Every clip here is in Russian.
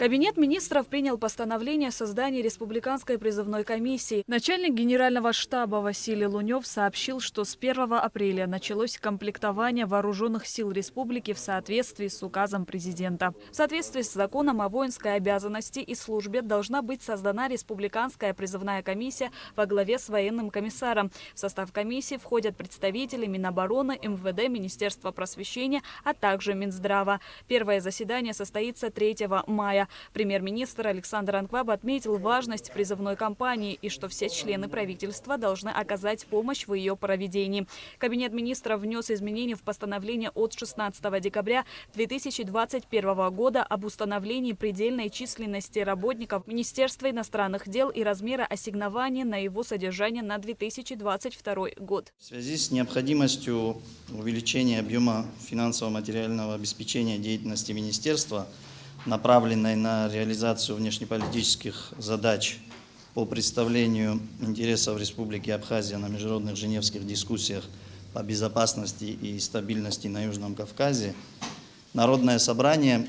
Кабинет министров принял постановление о создании республиканской призывной комиссии. Начальник генерального штаба Василий Лунев сообщил, что с 1 апреля началось комплектование вооруженных сил республики в соответствии с указом президента. В соответствии с законом о воинской обязанности и службе должна быть создана республиканская призывная комиссия во главе с военным комиссаром. В состав комиссии входят представители Минобороны, МВД, Министерства просвещения, а также Минздрава. Первое заседание состоится 3 мая. Премьер-министр Александр Анкваб отметил важность призывной кампании и что все члены правительства должны оказать помощь в ее проведении. Кабинет министров внес изменения в постановление от 16 декабря 2021 года об установлении предельной численности работников Министерства иностранных дел и размера ассигнований на его содержание на 2022 год. В связи с необходимостью увеличения объема финансово-материального обеспечения деятельности министерства, направленной на реализацию внешнеполитических задач по представлению интересов Республики Абхазия на международных женевских дискуссиях по безопасности и стабильности на Южном Кавказе, Народное собрание,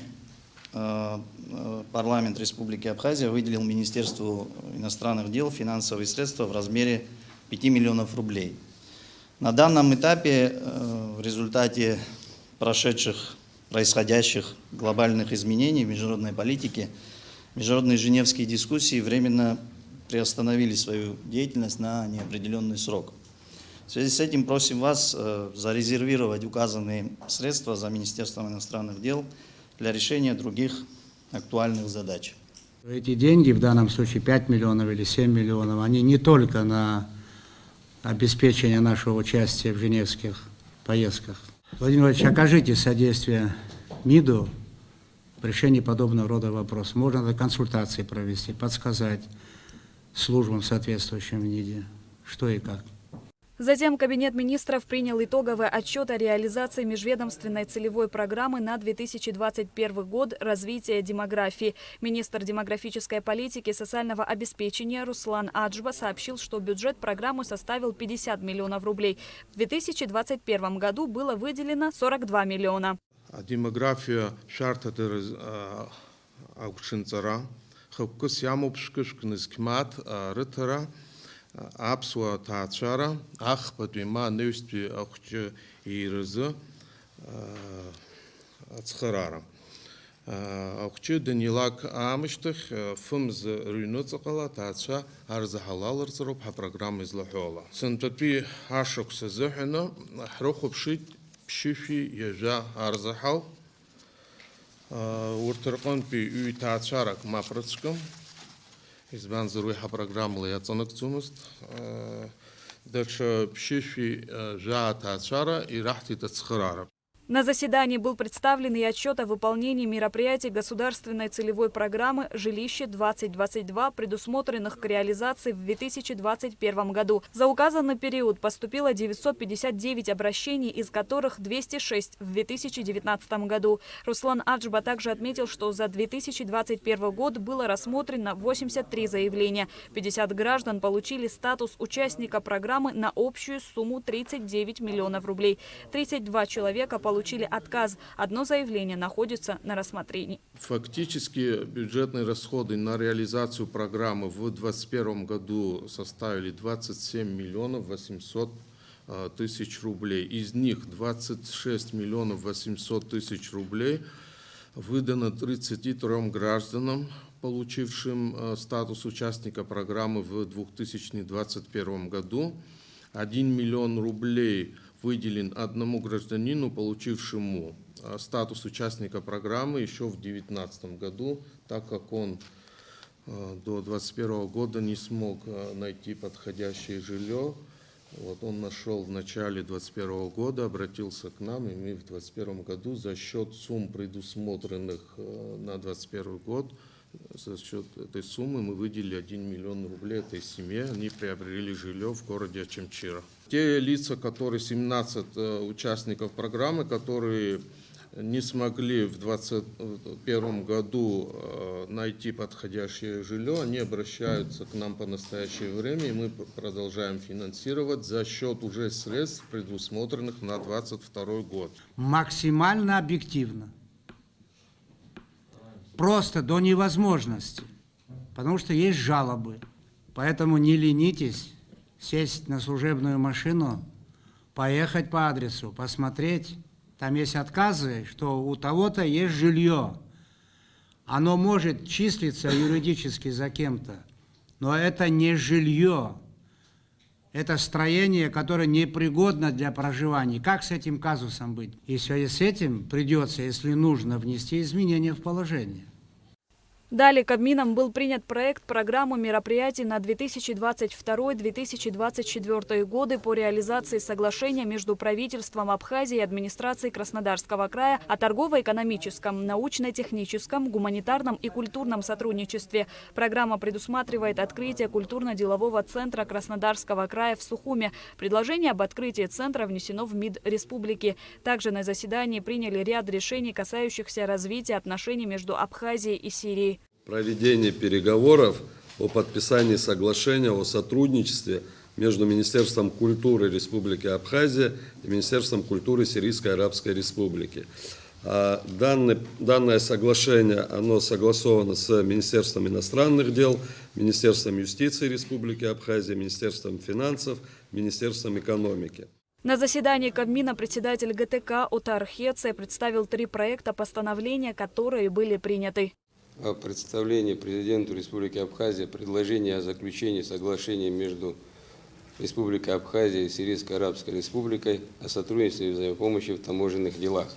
парламент Республики Абхазия выделил Министерству иностранных дел финансовые средства в размере 5 миллионов рублей. На данном этапе в результате происходящих глобальных изменений в международной политике, международные женевские дискуссии временно приостановили свою деятельность на неопределенный срок. В связи с этим просим вас зарезервировать указанные средства за Министерством иностранных дел для решения других актуальных задач. Эти деньги, в данном случае 5 миллионов или 7 миллионов, они не только на обеспечение нашего участия в женевских поездках. Владимир Владимирович, окажите содействие МИДу в решении подобного рода вопросов. Можно консультации провести, подсказать службам соответствующим в МИДе, что и как. Затем Кабинет министров принял итоговый отчет о реализации межведомственной целевой программы на 2021 год развития демографии. Министр демографической политики и социального обеспечения Руслан Аджба сообщил, что бюджет программы составил 50 миллионов рублей. В 2021 году было выделено 42 миллиона. Демография шартатыр аукшинцара, хавкус ямупшкышкныз кмат рытара, Апсуа таачара, ах патвима неустви ахчы ирызы ацхарара. Ахчы денилак амыштых фымз рюнуцакала таача арзахалалар царуп ха программы излахола. Сентапи ашок сазыхина хрохубшит пшифи ежа арзахал. Уртаркон пи үй таачарак мапрацкам. Избан заруиха программы яцанакцумост. Дальше пшифи жа таачара и рахти тацхарара. На заседании был представлен и отчет о выполнении мероприятий государственной целевой программы «Жилище-2022», предусмотренных к реализации в 2021 году. За указанный период поступило 959 обращений, из которых 206 в 2019 году. Руслан Аджба также отметил, что за 2021 год было рассмотрено 83 заявления. 50 граждан получили статус участника программы на общую сумму 39 миллионов рублей. 32 человека получили отказ. Одно заявление находится на рассмотрении. Фактически бюджетные расходы на реализацию программы в 2021 году составили 27 миллионов 800 тысяч рублей. Из них 26 миллионов 800 тысяч рублей выдано 33 гражданам, получившим статус участника программы в 2021 году. 1 миллион рублей выделен одному гражданину, получившему статус участника программы еще в 2019 году, так как он до 2021 года не смог найти подходящее жилье. Вот он нашел в начале 2021 года, обратился к нам, и мы в 2021 году за счет сумм, предусмотренных на 2021 год, за счет этой суммы мы выделили 1 миллион рублей этой семье. Они приобрели жилье в городе Ачамчира. Те лица, которые 17 участников программы, которые не смогли в 2021 году найти подходящее жилье, они обращаются к нам по настоящее время, и мы продолжаем финансировать за счет уже средств, предусмотренных на 2022 год. Максимально объективно. просто до невозможности, потому что есть жалобы. Поэтому не ленитесь сесть на служебную машину, поехать по адресу, посмотреть. Там есть отказы, что у того-то есть жилье. Оно может числиться юридически за кем-то, но это не жилье. Это строение, которое непригодно для проживания. Как с этим казусом быть? И в связи с этим придется, если нужно, внести изменения в положение. Далее Кабмином был принят проект программы мероприятий на 2022-2024 годы по реализации соглашения между правительством Абхазии и администрацией Краснодарского края о торгово-экономическом, научно-техническом, гуманитарном и культурном сотрудничестве. Программа предусматривает открытие культурно-делового центра Краснодарского края в Сухуме. Предложение об открытии центра внесено в МИД республики. Также на заседании приняли ряд решений, касающихся развития отношений между Абхазией и Сирией. Проведение переговоров о подписании соглашения о сотрудничестве между Министерством культуры Республики Абхазия и Министерством культуры Сирийской Арабской Республики. Данное соглашение оно согласовано с Министерством иностранных дел, Министерством юстиции Республики Абхазия, Министерством финансов, Министерством экономики. На заседании Кабмина председатель ГТК Отар Хеце представил 3 проекта постановления, которые были приняты. О представлении президенту Республики Абхазия предложения о заключении соглашения между Республикой Абхазия и Сирийской Арабской Республикой о сотрудничестве и взаимопомощи в таможенных делах.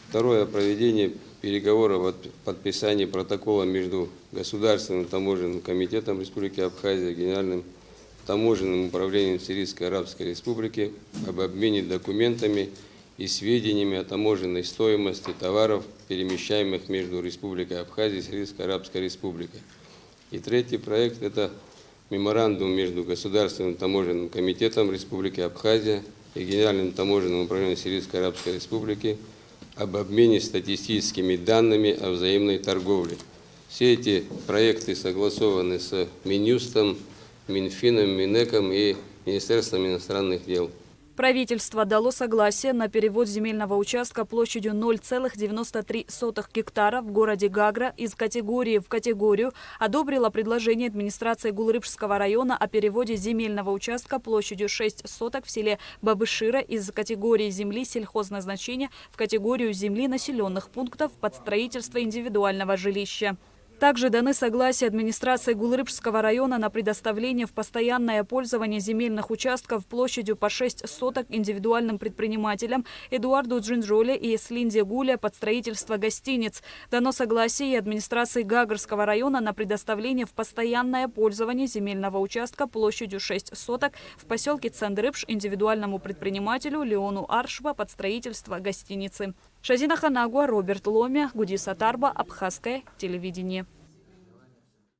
Второе. О проведении переговоров о подписании протокола между Государственным таможенным комитетом Республики Абхазия и Генеральным таможенным управлением Сирийской Арабской Республики об обмене документами и сведениями о таможенной стоимости товаров, перемещаемых между Республикой Абхазия и Сирийской Арабской Республикой. И третий проект – это меморандум между Государственным таможенным комитетом Республики Абхазия и Генеральным таможенным управлением Сирийской Арабской Республики об обмене статистическими данными о взаимной торговле. Все эти проекты согласованы с Минюстом, Минфином, Минэком и Министерством иностранных дел. Правительство дало согласие на перевод земельного участка площадью 0,93 гектара в городе Гагра из категории в категорию, одобрило предложение администрации Гулрыбшского района о переводе земельного участка площадью 6 соток в селе Бабышира из категории земли сельхозназначения в категорию земли населенных пунктов под строительство индивидуального жилища. Также даны согласия администрации Гулрыбшского района на предоставление в постоянное пользование земельных участков площадью по 6 соток индивидуальным предпринимателям Эдуарду Джинджоле и Слинде Гуле под строительство гостиниц. Дано согласие и администрации Гагарского района на предоставление в постоянное пользование земельного участка площадью 6 соток в поселке Цандрыбш индивидуальному предпринимателю Леону Аршба под строительство гостиницы. Шазина Ханагуа, Роберт Ломя, Гудис Атарба, Абхазское телевидение.